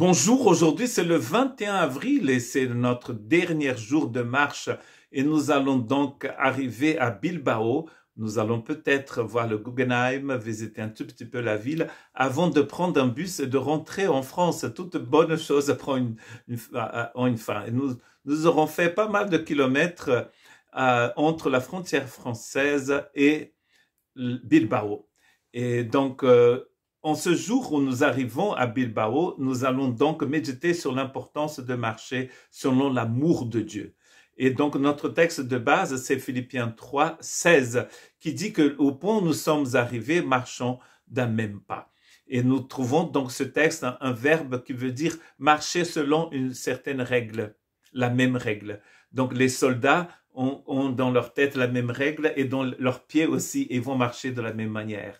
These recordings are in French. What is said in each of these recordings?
Bonjour, aujourd'hui c'est le 21 avril et c'est notre dernier jour de marche et nous allons donc arriver à Bilbao. Nous allons peut-être voir le Guggenheim, visiter un tout petit peu la ville avant de prendre un bus et de rentrer en France. Toute bonne chose prend une fin. Et nous aurons fait pas mal de kilomètres entre la frontière française et Bilbao. Et donc, en ce jour où nous arrivons à Bilbao, nous allons donc méditer sur l'importance de marcher selon l'amour de Dieu. Et donc, notre texte de base, c'est Philippiens 3, 16, qui dit que au point où nous sommes arrivés, marchons d'un même pas. Et nous trouvons donc ce texte un verbe qui veut dire marcher selon une certaine règle, la même règle. Donc, les soldats ont dans leur tête la même règle et dans leurs pieds aussi, ils vont marcher de la même manière.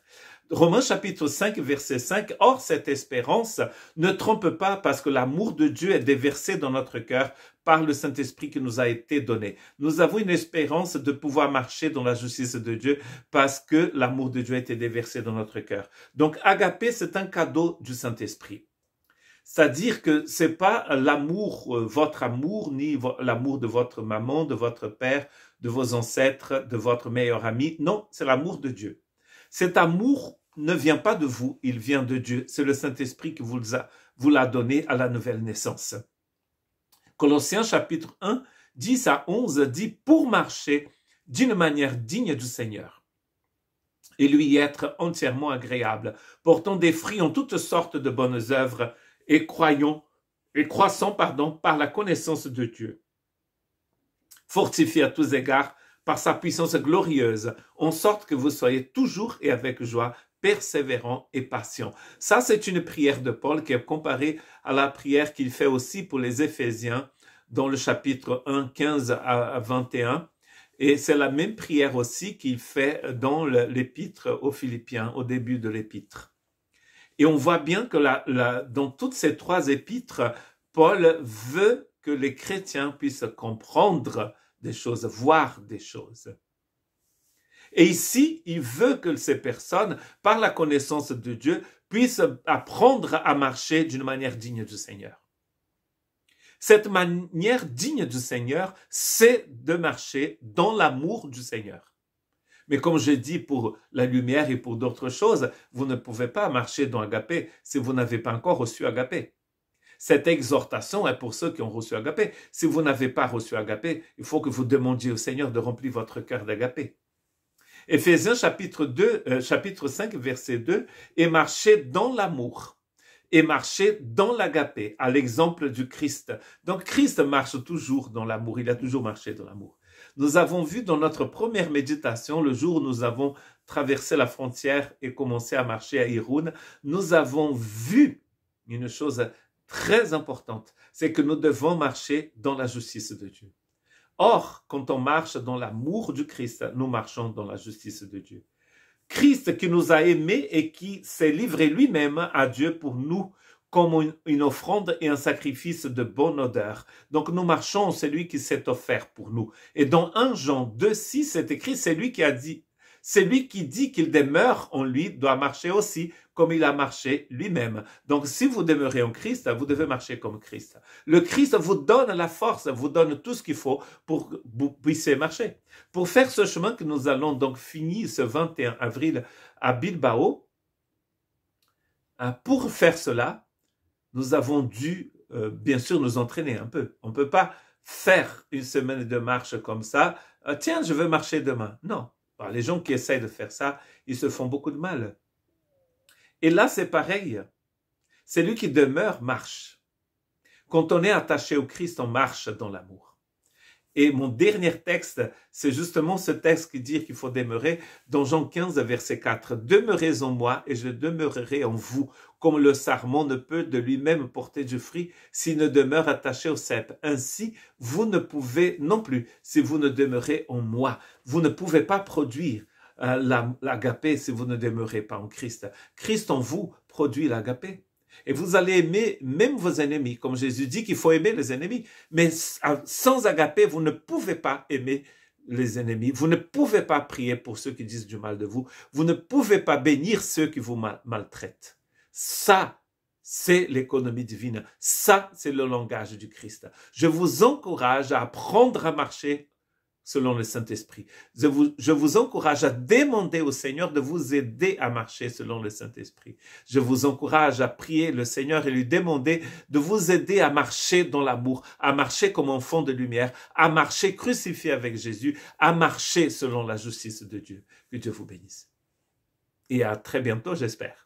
Romains chapitre 5, verset 5, « Or, cette espérance ne trompe pas parce que l'amour de Dieu est déversé dans notre cœur par le Saint-Esprit qui nous a été donné. Nous avons une espérance de pouvoir marcher dans la justice de Dieu parce que l'amour de Dieu a été déversé dans notre cœur. » Donc, agapé, c'est un cadeau du Saint-Esprit. C'est-à-dire que c'est pas l'amour, votre amour, ni l'amour de votre maman, de votre père, de vos ancêtres, de votre meilleur ami. Non, c'est l'amour de Dieu. Cet amour ne vient pas de vous, il vient de Dieu. C'est le Saint-Esprit qui vous l'a donné à la nouvelle naissance. Colossiens chapitre 1, 10 à 11 dit « Pour marcher d'une manière digne du Seigneur et lui être entièrement agréable, portant des fruits en toutes sortes de bonnes œuvres et croissant par la connaissance de Dieu, fortifié à tous égards par sa puissance glorieuse, en sorte que vous soyez toujours et avec joie, persévérant et patient. » Ça, c'est une prière de Paul qui est comparée à la prière qu'il fait aussi pour les Éphésiens dans le chapitre 1, 15 à 21. Et c'est la même prière aussi qu'il fait dans l'épître aux Philippiens, au début de l'épître. Et on voit bien que dans toutes ces trois épîtres, Paul veut que les chrétiens puissent comprendre des choses, voir des choses. Et ici, il veut que ces personnes, par la connaissance de Dieu, puissent apprendre à marcher d'une manière digne du Seigneur. Cette manière digne du Seigneur, c'est de marcher dans l'amour du Seigneur. Mais comme je dis pour la lumière et pour d'autres choses, vous ne pouvez pas marcher dans Agapé si vous n'avez pas encore reçu Agapé. Cette exhortation est pour ceux qui ont reçu Agapé. Si vous n'avez pas reçu Agapé, il faut que vous demandiez au Seigneur de remplir votre cœur d'Agapé. Éphésiens chapitre 5, verset 2, « Et marchez dans l'amour, et marchez dans l'Agapé, à l'exemple du Christ. » Donc Christ marche toujours dans l'amour, il a toujours marché dans l'amour. Nous avons vu dans notre première méditation, le jour où nous avons traversé la frontière et commencé à marcher à Irun, nous avons vu une chose très importante, c'est que nous devons marcher dans la justice de Dieu. Or, quand on marche dans l'amour du Christ, nous marchons dans la justice de Dieu. Christ qui nous a aimés et qui s'est livré lui-même à Dieu pour nous comme une offrande et un sacrifice de bonne odeur. Donc nous marchons, c'est lui qui s'est offert pour nous. Et dans 1 Jean 2, 6, c'est écrit, c'est lui qui dit qu'il demeure en lui doit marcher aussi comme il a marché lui-même. Donc si vous demeurez en Christ, vous devez marcher comme Christ. Le Christ vous donne la force, vous donne tout ce qu'il faut pour que vous puissiez marcher. Pour faire ce chemin que nous allons donc finir ce 21 avril à Bilbao, pour faire cela, nous avons dû bien sûr nous entraîner un peu. On ne peut pas faire une semaine de marche comme ça. Tiens, je veux marcher demain. Non. Alors, les gens qui essayent de faire ça, ils se font beaucoup de mal. Et là, c'est pareil. Celui qui demeure marche. Quand on est attaché au Christ, on marche dans l'amour. Et mon dernier texte, c'est justement ce texte qui dit qu'il faut demeurer dans Jean 15, verset 4. « Demeurez en moi et je demeurerai en vous, comme le sarment ne peut de lui-même porter du fruit s'il ne demeure attaché au cep. Ainsi, vous ne pouvez non plus si vous ne demeurez en moi. Vous ne pouvez pas produire l'agapé si vous ne demeurez pas en Christ. Christ en vous produit l'agapé. Et vous allez aimer même vos ennemis, comme Jésus dit qu'il faut aimer les ennemis. Mais sans agapé, vous ne pouvez pas aimer les ennemis. Vous ne pouvez pas prier pour ceux qui disent du mal de vous. Vous ne pouvez pas bénir ceux qui vous maltraitent. Ça, c'est l'économie divine. Ça, c'est le langage du Christ. Je vous encourage à apprendre à marcher selon le Saint-Esprit. Je vous encourage à demander au Seigneur de vous aider à marcher selon le Saint-Esprit. Je vous encourage à prier le Seigneur et lui demander de vous aider à marcher dans l'amour, à marcher comme enfant de lumière, à marcher crucifié avec Jésus, à marcher selon la justice de Dieu. Que Dieu vous bénisse. Et à très bientôt, j'espère.